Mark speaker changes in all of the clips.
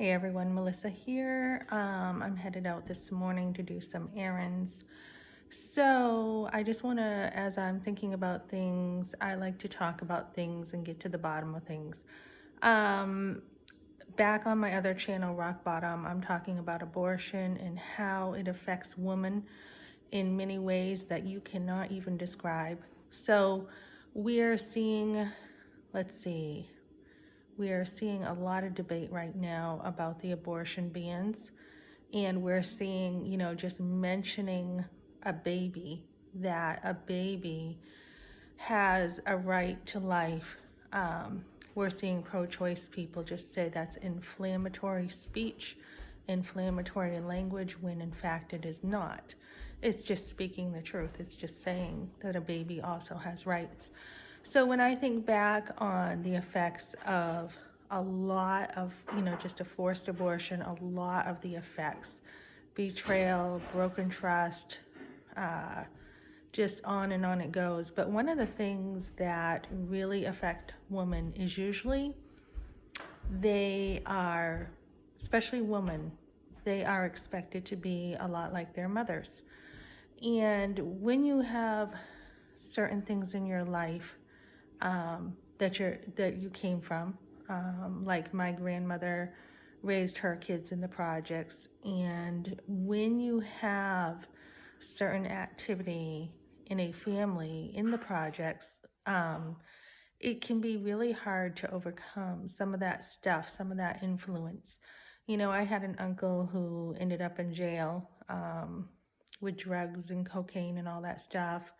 Speaker 1: Hey everyone, Melissa here. I'm headed out this morning to do some errands. So I just want to, as I'm thinking about things, I like to talk about things and get to the bottom of things. Um, Back on my other channel, Rock Bottom, I'm talking about abortion and how it affects women in many ways that you cannot even describe. So we are seeing, let's see, we are seeing a lot of debate right now about the abortion bans. And we're seeing, just mentioning a baby, that a baby has a right to life. We're seeing pro choice people just say that's inflammatory speech, inflammatory language, when in fact it is not. It's just speaking the truth. It's just saying that a baby also has rights. So when I think back on the effects of a lot of, just a forced abortion, a lot of the effects, betrayal, broken trust, just on and on it goes. But one of the things that really affect women is usually they are, especially women, they are expected to be a lot like their mothers. And when you have certain things in your life that you came from, like my grandmother raised her kids in the projects, and when you have certain activity in a family in the projects, it can be really hard to overcome some of that stuff, some of that influence. I had an uncle who ended up in jail with drugs and cocaine and all that stuff.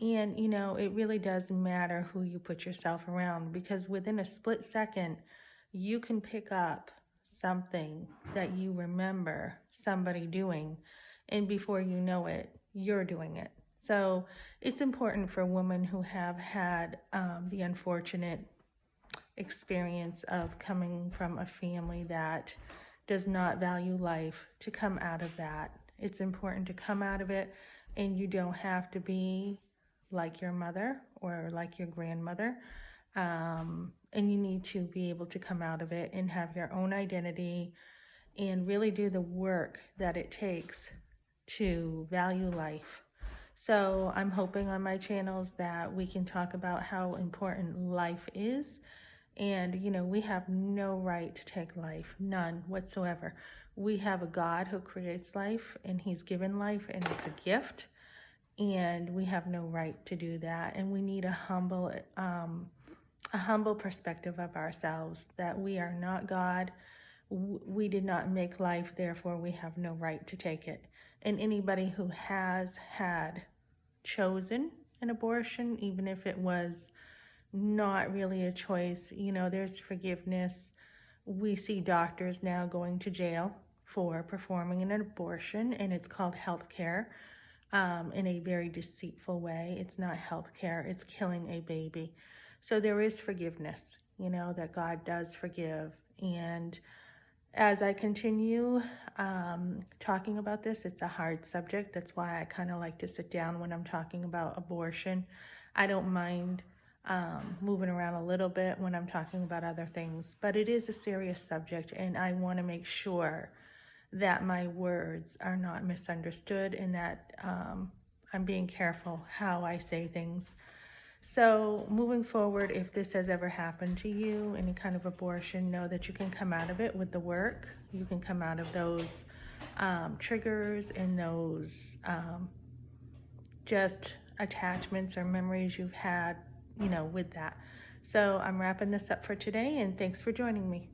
Speaker 1: And, it really does matter who you put yourself around, because within a split second, you can pick up something that you remember somebody doing, and before you know it, you're doing it. So it's important for women who have had the unfortunate experience of coming from a family that does not value life to come out of that. It's important to come out of it, and you don't have to be like your mother or like your grandmother. And you need to be able to come out of it and have your own identity and really do the work that it takes to value life. So I'm hoping on my channels that we can talk about how important life is. And, we have no right to take life, none whatsoever. We have a God who creates life, and He's given life, and it's a gift. And we have no right to do that. And we need a humble perspective of ourselves, that we are not God. We did not make life, therefore we have no right to take it. And anybody who has had chosen an abortion, even if it was not really a choice, there's forgiveness. We see doctors now going to jail for performing an abortion, and it's called health care, in a very deceitful way. It's not health care, it's killing a baby. So there is forgiveness, that God does forgive. And as I continue talking about this, it's a hard subject. That's why I kind of like to sit down when I'm talking about abortion. I don't mind moving around a little bit when I'm talking about other things, but it is a serious subject, and I want to make sure that my words are not misunderstood, and that I'm being careful how I say things. So moving forward, if this has ever happened to you, any kind of abortion, know that you can come out of it with the work. You can come out of those triggers and those just attachments or memories you've had, with that. So I'm wrapping this up for today, and thanks for joining me.